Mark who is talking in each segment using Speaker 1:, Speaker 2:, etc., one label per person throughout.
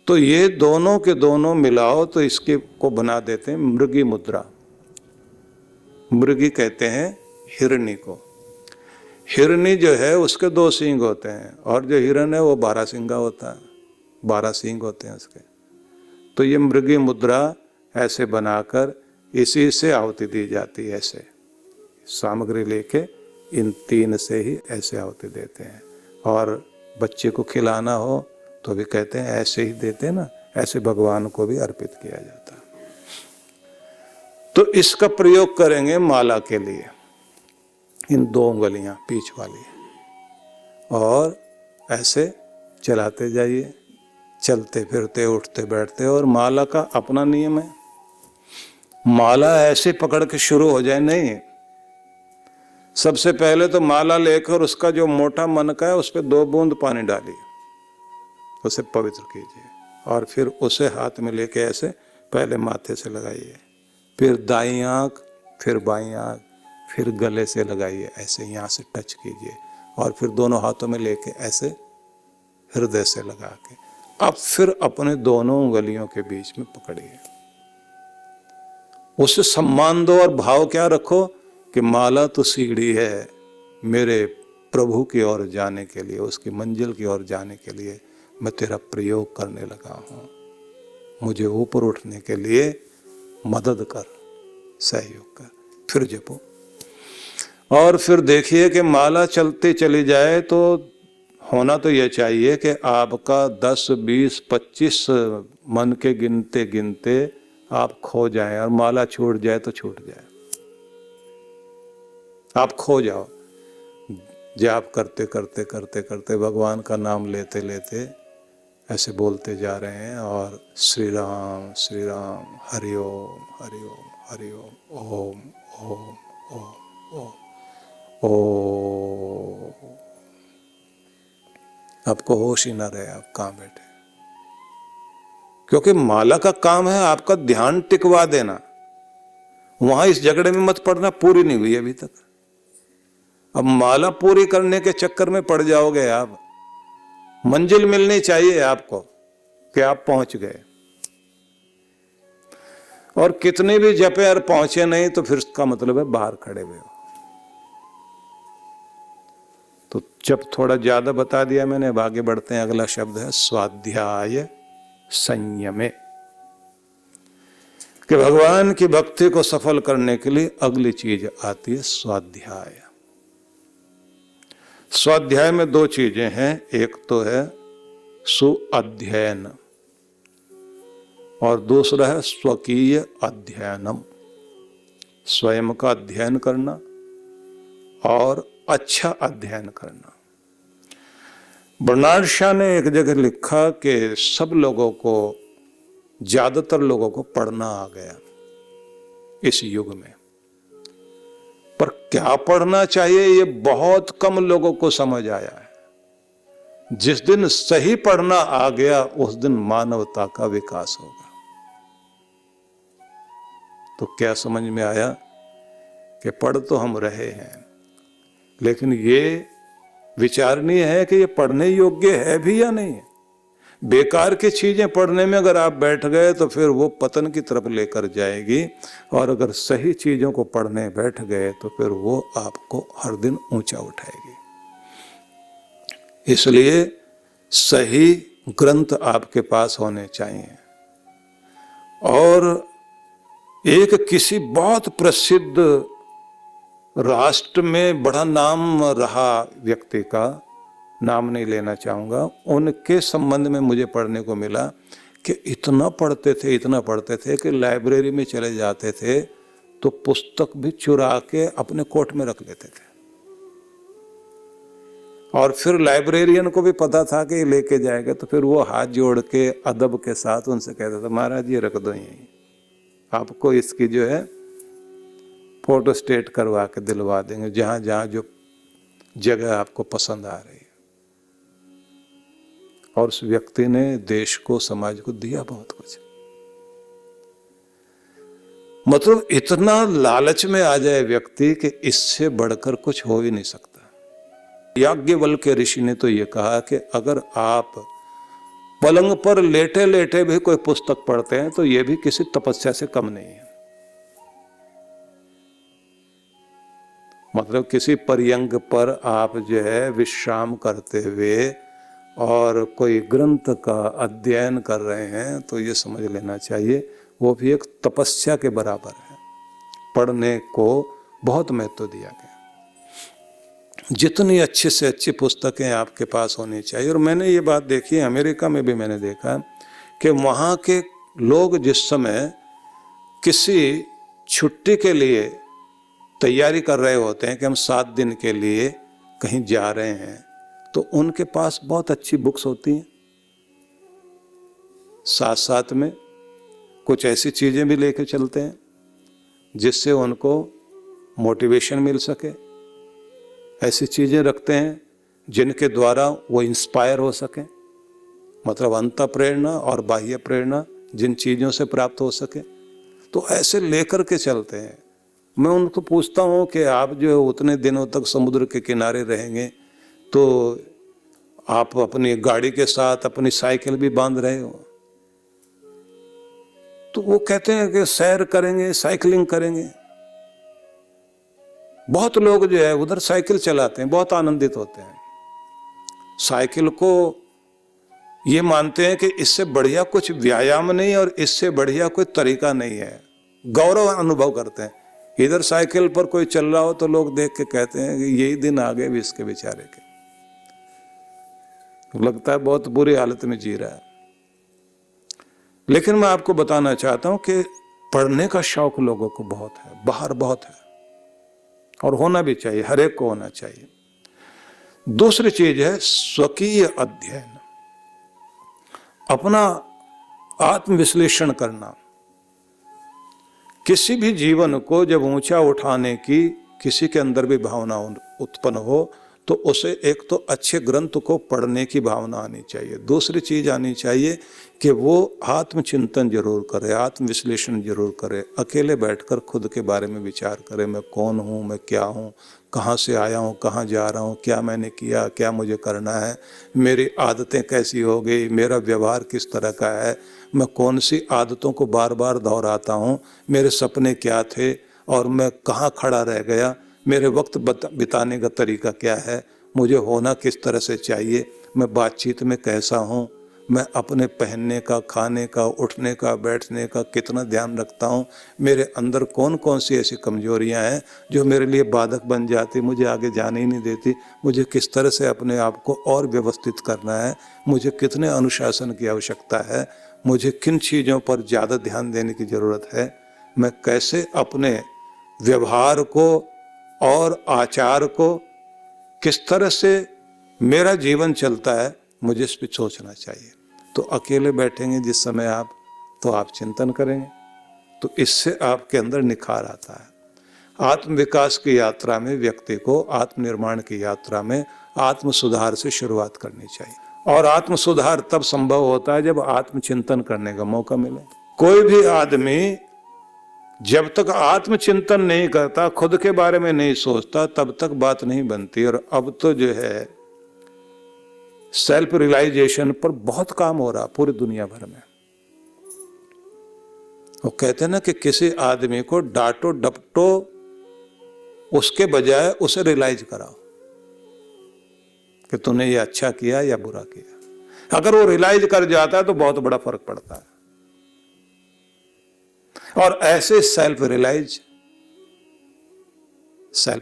Speaker 1: तो ये दोनों के दोनों मिलाओ तो इसके को बना देते हैं मृगी मुद्रा। मृगी कहते हैं हिरणी को। हिरणी जो है उसके 2 सींग होते हैं और जो हिरण है वो 12 सींगा होता है, 12 सींग होते हैं उसके। तो ये मृगी मुद्रा ऐसे बनाकर इसी से आहुति दी जाती है। ऐसे सामग्री लेके इन 3 से ही ऐसे आहुति देते हैं। और बच्चे को खिलाना हो तो भी कहते हैं ऐसे ही देते हैं ना, ऐसे भगवान को भी अर्पित किया जाता है। तो इसका प्रयोग करेंगे माला के लिए, इन 2 उंगलियां बीच वाली, और ऐसे चलाते जाइए, चलते फिरते उठते बैठते। और माला का अपना नियम है, माला ऐसे पकड़ के शुरू हो जाए नहीं। सबसे पहले तो माला लेकर उसका जो मोटा मन का है उस पर 2 बूंद पानी डालिए, उसे पवित्र कीजिए, और फिर उसे हाथ में लेके ऐसे पहले माथे से लगाइए, फिर दाईं आंख, फिर बाईं आंख, फिर गले से लगाइए, ऐसे यहाँ से टच कीजिए, और फिर दोनों हाथों में लेके ऐसे हृदय से लगा के अब फिर अपने दोनों उंगलियों के बीच में पकड़िए। उसे सम्मान दो और भाव क्या रखो कि माला तो सीढ़ी है मेरे प्रभु की ओर जाने के लिए, उसकी मंजिल की ओर जाने के लिए मैं तेरा प्रयोग करने लगा हूँ, मुझे ऊपर उठने के लिए मदद कर, सहयोग कर। फिर जपो, और फिर देखिए कि माला चलती चली जाए तो होना तो यह चाहिए कि आपका 10, 20, 25 मन के गिनते गिनते आप खो जाएं, और माला छूट जाए तो छूट जाए, आप खो जाओ। जाप करते करते करते करते भगवान का नाम लेते लेते ऐसे बोलते जा रहे हैं, और श्री राम हरि ओम हरि ओम हरि ओम, ओम ओम ओम ओम ओम। आपको होश ही ना रहे आप कहाँ बैठे, क्योंकि माला का काम है आपका ध्यान टिकवा देना। वहां इस झगड़े में मत पड़ना, पूरी नहीं हुई अभी तक। अब माला पूरी करने के चक्कर में पड़ जाओगे आप। मंजिल मिलनी चाहिए आपको कि आप पहुंच गए, और कितने भी जपे और पहुंचे नहीं तो फिर उसका मतलब है बाहर खड़े हुए हो। तो जब थोड़ा ज्यादा बता दिया मैंने, अब आगे बढ़ते हैं। अगला शब्द है स्वाध्याय संयमे, कि भगवान की भक्ति को सफल करने के लिए अगली चीज आती है स्वाध्याय। स्वाध्याय में 2 चीजें हैं, एक तो है सुअध्ययन और दूसरा है स्वकीय अध्ययनम, स्वयं का अध्ययन करना और अच्छा अध्ययन करना। बर्नार्ड शॉ ने एक जगह लिखा कि सब लोगों को, ज्यादातर लोगों को पढ़ना आ गया इस युग में, पर क्या पढ़ना चाहिए ये बहुत कम लोगों को समझ आया है। जिस दिन सही पढ़ना आ गया उस दिन मानवता का विकास होगा। तो क्या समझ में आया कि पढ़ तो हम रहे हैं, लेकिन ये विचारणीय है कि ये पढ़ने योग्य है भी या नहीं है। बेकार की चीजें पढ़ने में अगर आप बैठ गए तो फिर वो पतन की तरफ लेकर जाएगी, और अगर सही चीजों को पढ़ने बैठ गए तो फिर वो आपको हर दिन ऊंचा उठाएगी। इसलिए सही ग्रंथ आपके पास होने चाहिए। और एक किसी बहुत प्रसिद्ध राष्ट्र में बड़ा नाम रहा व्यक्ति का नाम नहीं लेना चाहूंगा, उनके संबंध में मुझे पढ़ने को मिला कि इतना पढ़ते थे कि लाइब्रेरी में चले जाते थे तो पुस्तक भी चुरा के अपने कोट में रख लेते थे, और फिर लाइब्रेरियन को भी पता था कि लेके जाएगा, तो फिर वो हाथ जोड़ के अदब के साथ उनसे कहता था, महाराज ये रख दो यहीं, आपको इसकी जो है फोटो स्टेट करवा के दिलवा देंगे, जहां जहां जो जगह आपको पसंद आ रही है। और उस व्यक्ति ने देश को, समाज को दिया बहुत कुछ। मतलब इतना लालच में आ जाए व्यक्ति कि इससे बढ़कर कुछ हो ही नहीं सकता। याज्ञवल्क्य ऋषि ने तो ये कहा कि अगर आप पलंग पर लेटे लेटे भी कोई पुस्तक पढ़ते हैं तो ये भी किसी तपस्या से कम नहीं है। मतलब किसी पर्यंक पर आप जो है विश्राम करते हुए और कोई ग्रंथ का अध्ययन कर रहे हैं तो ये समझ लेना चाहिए वो भी एक तपस्या के बराबर है। पढ़ने को बहुत महत्व दिया गया। जितनी अच्छी से अच्छी पुस्तकें आपके पास होनी चाहिए। और मैंने ये बात देखी है, अमेरिका में भी मैंने देखा कि वहाँ के लोग जिस समय किसी छुट्टी के लिए तैयारी कर रहे होते हैं कि हम 7 दिन के लिए कहीं जा रहे हैं, तो उनके पास बहुत अच्छी बुक्स होती हैं। साथ साथ में कुछ ऐसी चीज़ें भी लेके चलते हैं जिससे उनको मोटिवेशन मिल सके। ऐसी चीज़ें रखते हैं जिनके द्वारा वो इंस्पायर हो सके, मतलब अंतः प्रेरणा और बाह्य प्रेरणा जिन चीज़ों से प्राप्त हो सके, तो ऐसे लेकर के चलते हैं। मैं उनको पूछता हूँ कि आप जो है उतने दिनों तक समुद्र के किनारे रहेंगे तो आप अपनी गाड़ी के साथ अपनी साइकिल भी बांध रहे हो? तो वो कहते हैं कि सैर करेंगे, साइकिलिंग करेंगे। बहुत लोग जो है उधर साइकिल चलाते हैं, बहुत आनंदित होते हैं। साइकिल को ये मानते हैं कि इससे बढ़िया कुछ व्यायाम नहीं और इससे बढ़िया कोई तरीका नहीं है। गौरव अनुभव करते हैं। इधर साइकिल पर कोई चल रहा हो तो लोग देख के कहते हैं कि यही दिन आ गए भी इसके बेचारे के, लगता है बहुत बुरी हालत में जी रहा है। लेकिन मैं आपको बताना चाहता हूं कि पढ़ने का शौक लोगों को बहुत है, बाहर बहुत है, और होना भी चाहिए, हर एक को होना चाहिए। दूसरी चीज है स्वकीय अध्ययन, अपना आत्मविश्लेषण करना। किसी भी जीवन को जब ऊंचा उठाने की किसी के अंदर भी भावना उत्पन्न हो तो उसे एक तो अच्छे ग्रंथ को पढ़ने की भावना आनी चाहिए। दूसरी चीज आनी चाहिए कि वो आत्मचिंतन जरूर करे, आत्मविश्लेषण जरूर करे, अकेले बैठकर खुद के बारे में विचार करे। मैं कौन हूँ, मैं क्या हूँ, कहाँ से आया हूँ, कहाँ जा रहा हूँ, क्या मैंने किया, क्या मुझे करना है, मेरी आदतें कैसी हो गई, मेरा व्यवहार किस तरह का है, मैं कौन सी आदतों को बार बार दोहराता हूँ, मेरे सपने क्या थे और मैं कहाँ खड़ा रह गया, मेरे वक्त बिताने का तरीका क्या है, मुझे होना किस तरह से चाहिए, मैं बातचीत में कैसा हूँ, मैं अपने पहनने का, खाने का, उठने का, बैठने का कितना ध्यान रखता हूँ, मेरे अंदर कौन कौन सी ऐसी कमजोरियाँ हैं जो मेरे लिए बाधक बन जाती, मुझे आगे जाने ही नहीं देती, मुझे किस तरह से अपने आप को और व्यवस्थित करना है, मुझे कितने अनुशासन की आवश्यकता है, मुझे किन चीज़ों पर ज़्यादा ध्यान देने की ज़रूरत है, मैं कैसे अपने व्यवहार को और आचार को, किस तरह से मेरा जीवन चलता है, मुझे इस पर सोचना चाहिए। तो अकेले बैठेंगे जिस समय आप, तो आप चिंतन करेंगे, तो इससे आपके अंदर निखार आता है। आत्म विकास की यात्रा में व्यक्ति को, आत्मनिर्माण की यात्रा में आत्म सुधार से शुरुआत करनी चाहिए। और आत्म सुधार तब संभव होता है जब आत्मचिंतन करने का मौका मिले। कोई भी आदमी जब तक आत्मचिंतन नहीं करता, खुद के बारे में नहीं सोचता, तब तक बात नहीं बनती। और अब तो जो है सेल्फ रियलाइजेशन पर बहुत काम हो रहा पूरी दुनिया भर में। वो कहते हैं ना कि किसी आदमी को डांटो डपटो, उसके बजाय उसे रियलाइज कराओ कि तूने ये अच्छा किया या बुरा किया। अगर वो रियलाइज कर जाता है तो बहुत बड़ा फर्क पड़ता है। और ऐसे सेल्फ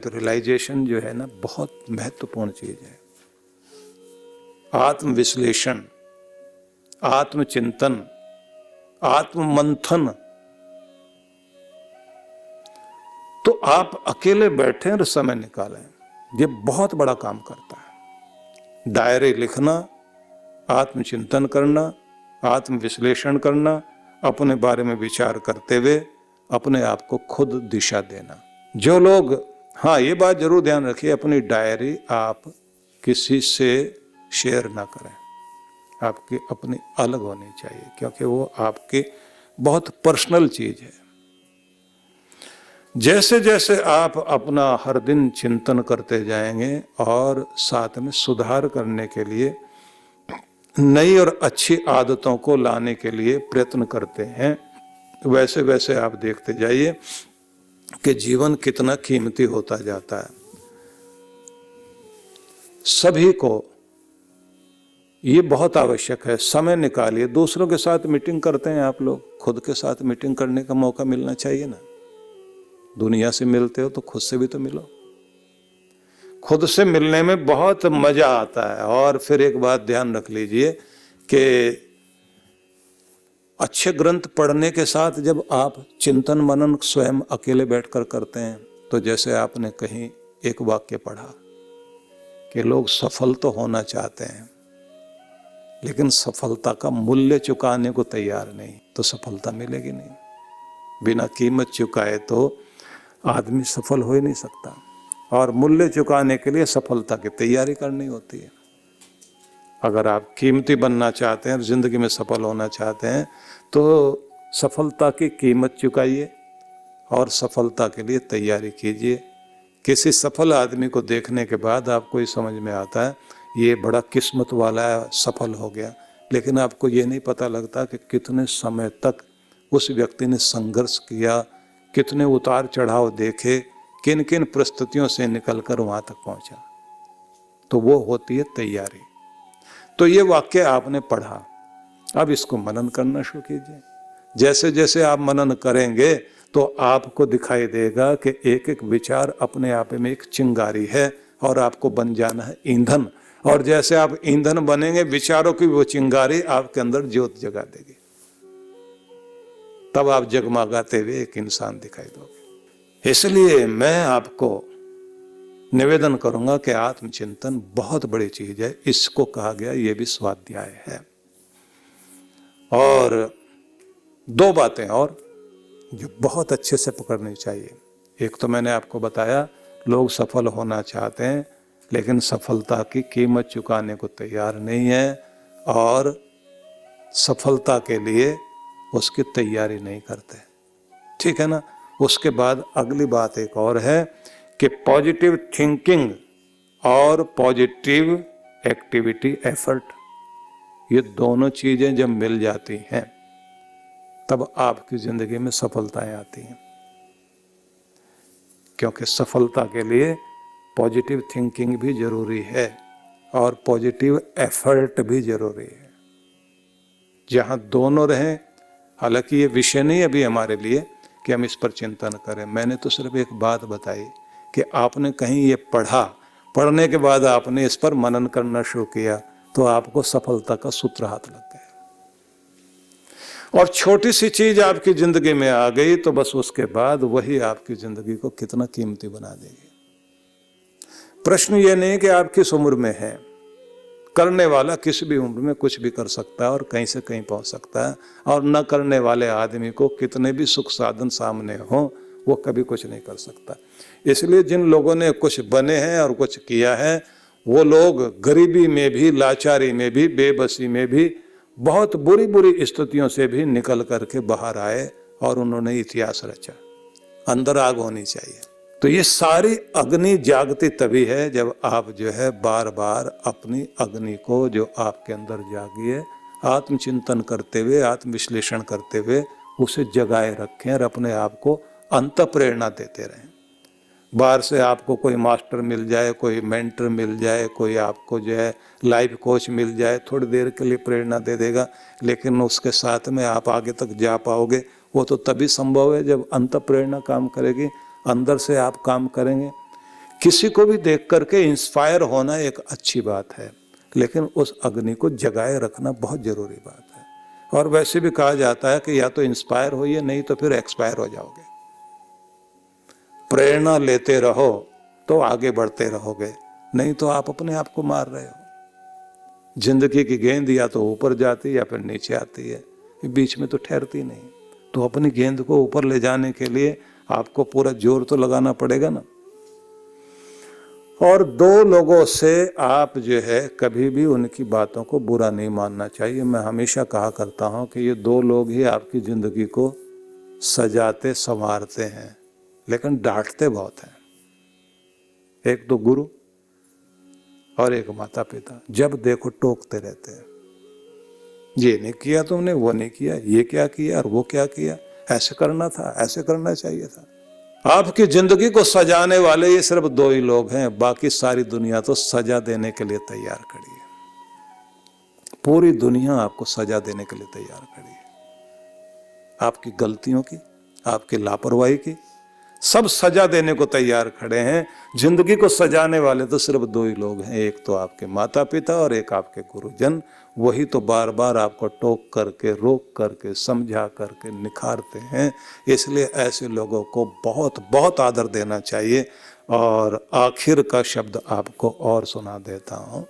Speaker 1: रियलाइजेशन जो है ना, बहुत महत्वपूर्ण चीज है। आत्मविश्लेषण, आत्मचिंतन, आत्ममंथन। तो आप अकेले बैठे और समय निकालें, ये बहुत बड़ा काम करता है। डायरी लिखना, आत्मचिंतन करना, आत्मविश्लेषण करना, अपने बारे में विचार करते हुए अपने आप को खुद दिशा देना। जो लोग, हाँ ये बात जरूर ध्यान रखिए, अपनी डायरी आप किसी से शेयर ना करें, आपकी अपनी अलग होनी चाहिए, क्योंकि वो आपकी बहुत पर्सनल चीज है। जैसे जैसे आप अपना हर दिन चिंतन करते जाएंगे और साथ में सुधार करने के लिए नई और अच्छी आदतों को लाने के लिए प्रयत्न करते हैं, वैसे वैसे आप देखते जाइए कि जीवन कितना कीमती होता जाता है। सभी को ये बहुत आवश्यक है, समय निकालिए। दूसरों के साथ मीटिंग करते हैं आप लोग, खुद के साथ मीटिंग करने का मौका मिलना चाहिए ना। दुनिया से मिलते हो तो खुद से भी तो मिलो। खुद से मिलने में बहुत मजा आता है। और फिर एक बात ध्यान रख लीजिए कि अच्छे ग्रंथ पढ़ने के साथ जब आप चिंतन मनन स्वयं अकेले बैठकर करते हैं, तो जैसे आपने कहीं एक वाक्य पढ़ा कि लोग सफल तो होना चाहते हैं लेकिन सफलता का मूल्य चुकाने को तैयार नहीं, तो सफलता मिलेगी नहीं। बिना कीमत चुकाए तो आदमी सफल हो ही नहीं सकता। और मूल्य चुकाने के लिए सफलता की तैयारी करनी होती है। अगर आप कीमती बनना चाहते हैं, जिंदगी में सफल होना चाहते हैं, तो सफलता की कीमत चुकाइए और सफलता के लिए तैयारी कीजिए। किसी सफल आदमी को देखने के बाद आपको ये समझ में आता है ये बड़ा किस्मत वाला है, सफल हो गया। लेकिन आपको ये नहीं पता लगता कि कितने समय तक उस व्यक्ति ने संघर्ष किया, कितने उतार चढ़ाव देखे, किन किन परिस्थितियों से निकलकर वहां तक पहुंचा। तो वो होती है तैयारी। तो ये वाक्य आपने पढ़ा, अब इसको मनन करना शुरू कीजिए। जैसे जैसे आप मनन करेंगे तो आपको दिखाई देगा कि एक एक विचार अपने आप में एक चिंगारी है और आपको बन जाना है ईंधन। और जैसे आप ईंधन बनेंगे, विचारों की वो चिंगारी आपके अंदर ज्योत जगा देगी। तब आप जगमगाते हुए एक इंसान दिखाई दोगे। इसलिए मैं आपको निवेदन करूंगा कि आत्मचिंतन बहुत बड़ी चीज है। इसको कहा गया ये भी स्वाध्याय है। और दो बातें और जो बहुत अच्छे से पकड़नी चाहिए। एक तो मैंने आपको बताया, लोग सफल होना चाहते हैं लेकिन सफलता की कीमत चुकाने को तैयार नहीं है और सफलता के लिए उसकी तैयारी नहीं करते। ठीक है ना। उसके बाद अगली बात एक और है कि पॉजिटिव थिंकिंग और पॉजिटिव एक्टिविटी एफर्ट, ये दोनों चीजें जब मिल जाती हैं तब आपकी जिंदगी में सफलताएं आती हैं। क्योंकि सफलता के लिए पॉजिटिव थिंकिंग भी जरूरी है और पॉजिटिव एफर्ट भी जरूरी है। जहां दोनों रहें, हालांकि ये विषय नहीं अभी हमारे लिए कि हम इस पर चिंतन करें। मैंने तो सिर्फ एक बात बताई कि आपने कहीं ये पढ़ा, पढ़ने के बाद आपने इस पर मनन करना शुरू किया तो आपको सफलता का सूत्र हाथ लग गया। और छोटी सी चीज आपकी जिंदगी में आ गई तो बस उसके बाद वही आपकी जिंदगी को कितना कीमती बना देगी। प्रश्न ये नहीं कि आप किस उम्र में हैं। करने वाला किसी भी उम्र में कुछ भी कर सकता है और कहीं से कहीं पहुंच सकता है। और न करने वाले आदमी को कितने भी सुख साधन सामने हो, वो कभी कुछ नहीं कर सकता। इसलिए जिन लोगों ने कुछ बने हैं और कुछ किया है, वो लोग गरीबी में भी, लाचारी में भी, बेबसी में भी, बहुत बुरी बुरी स्थितियों से भी निकल करके बाहर आए और उन्होंने इतिहास रचा। अंदर आग होनी चाहिए। तो ये सारी अग्नि जागती तभी है जब आप जो है बार बार अपनी अग्नि को जो आपके अंदर जागी है, आत्मचिंतन करते हुए, आत्मविश्लेषण करते हुए उसे जगाए रखें और अपने आप को अंत प्रेरणा देते रहें। बाहर से आपको कोई मास्टर मिल जाए, कोई मेंटर मिल जाए, कोई आपको जो है लाइफ कोच मिल जाए, थोड़ी देर के लिए प्रेरणा दे देगा, लेकिन उसके साथ में आप आगे तक जा पाओगे वो तो तभी संभव है जब अंत प्रेरणा काम करेगी, अंदर से आप काम करेंगे। किसी को भी देख करके इंस्पायर होना एक अच्छी बात है, लेकिन उस अग्नि को जगाए रखना बहुत जरूरी बात है। और वैसे भी कहा जाता है कि या तो इंस्पायर होइए, नहीं तो फिर एक्सपायर हो जाओगे। प्रेरणा लेते रहो तो आगे बढ़ते रहोगे, नहीं तो आप अपने आप को मार रहे हो। जिंदगी की गेंद या तो ऊपर जाती है या फिर नीचे आती है, बीच में तो ठहरती नहीं। तो अपनी गेंद को ऊपर ले जाने के लिए आपको पूरा जोर तो लगाना पड़ेगा ना। और दो लोगों से आप जो है कभी भी उनकी बातों को बुरा नहीं मानना चाहिए। मैं हमेशा कहा करता हूं कि ये दो लोग ही आपकी जिंदगी को सजाते संवारते हैं, लेकिन डांटते बहुत हैं। एक तो गुरु और एक माता पिता, जब देखो टोकते रहते हैं। ये नहीं किया तुमने, वो नहीं किया, ये क्या किया और वो क्या किया, ऐसे करना था, ऐसे करना चाहिए था। आपकी जिंदगी को सजाने वाले ये सिर्फ दो ही लोग हैं, बाकी सारी दुनिया तो सजा देने के लिए तैयार खड़ी है। पूरी दुनिया आपको सजा देने के लिए तैयार खड़ी है, आपकी गलतियों की, आपकी लापरवाही की, सब सजा देने को तैयार खड़े हैं। जिंदगी को सजाने वाले तो सिर्फ दो ही लोग हैं, एक तो आपके माता पिता और एक आपके गुरुजन। वही तो बार बार आपको टोक करके, रोक करके, समझा करके निखारते हैं। इसलिए ऐसे लोगों को बहुत बहुत आदर देना चाहिए। और आखिर का शब्द आपको और सुना देता हूँ,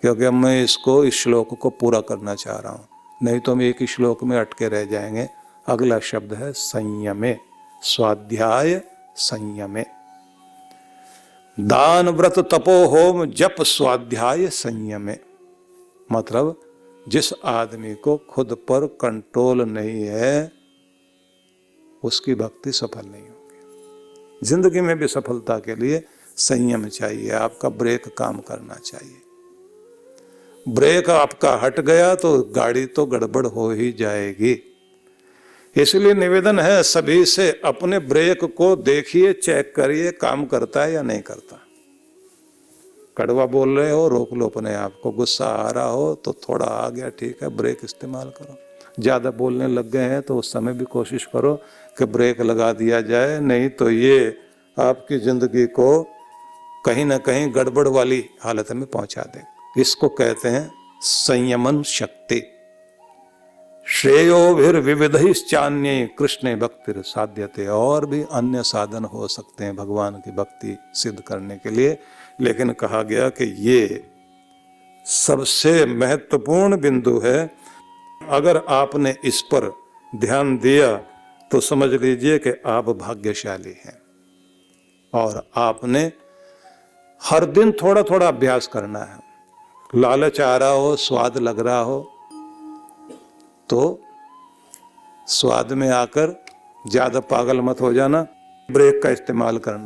Speaker 1: क्योंकि मैं इस श्लोक को पूरा करना चाह रहा हूँ, नहीं तो हम एक ही श्लोक में अटके रह जाएंगे। अगला शब्द है संयमे, स्वाध्याय संयमे। दान व्रत तपो होम जप स्वाध्याय संयमे। मतलब जिस आदमी को खुद पर कंट्रोल नहीं है, उसकी भक्ति सफल नहीं होगी। जिंदगी में भी सफलता के लिए संयम चाहिए, आपका ब्रेक काम करना चाहिए। ब्रेक आपका हट गया तो गाड़ी तो गड़बड़ हो ही जाएगी। इसलिए निवेदन है सभी से, अपने ब्रेक को देखिए, चेक करिए काम करता है या नहीं करता। कड़वा बोल रहे हो, रोक लो अपने आप को। गुस्सा आ रहा हो तो थोड़ा आ गया, ठीक है, ब्रेक इस्तेमाल करो। ज़्यादा बोलने लग गए हैं तो उस समय भी कोशिश करो कि ब्रेक लगा दिया जाए, नहीं तो ये आपकी ज़िंदगी को कहीं ना कहीं गड़बड़ वाली हालत में पहुंचा दे। इसको कहते हैं संयमन शक्ति। श्रेयोभिर्विविधैश्चान्ये कृष्णे भक्तिर साध्यते। और भी अन्य साधन हो सकते हैं भगवान की भक्ति सिद्ध करने के लिए, लेकिन कहा गया कि ये सबसे महत्वपूर्ण बिंदु है। अगर आपने इस पर ध्यान दिया तो समझ लीजिए कि आप भाग्यशाली हैं। और आपने हर दिन थोड़ा थोड़ा अभ्यास करना है। लालच आ रहा हो, स्वाद लग रहा हो तो स्वाद में आकर ज्यादा पागल मत हो जाना, ब्रेक का इस्तेमाल करना।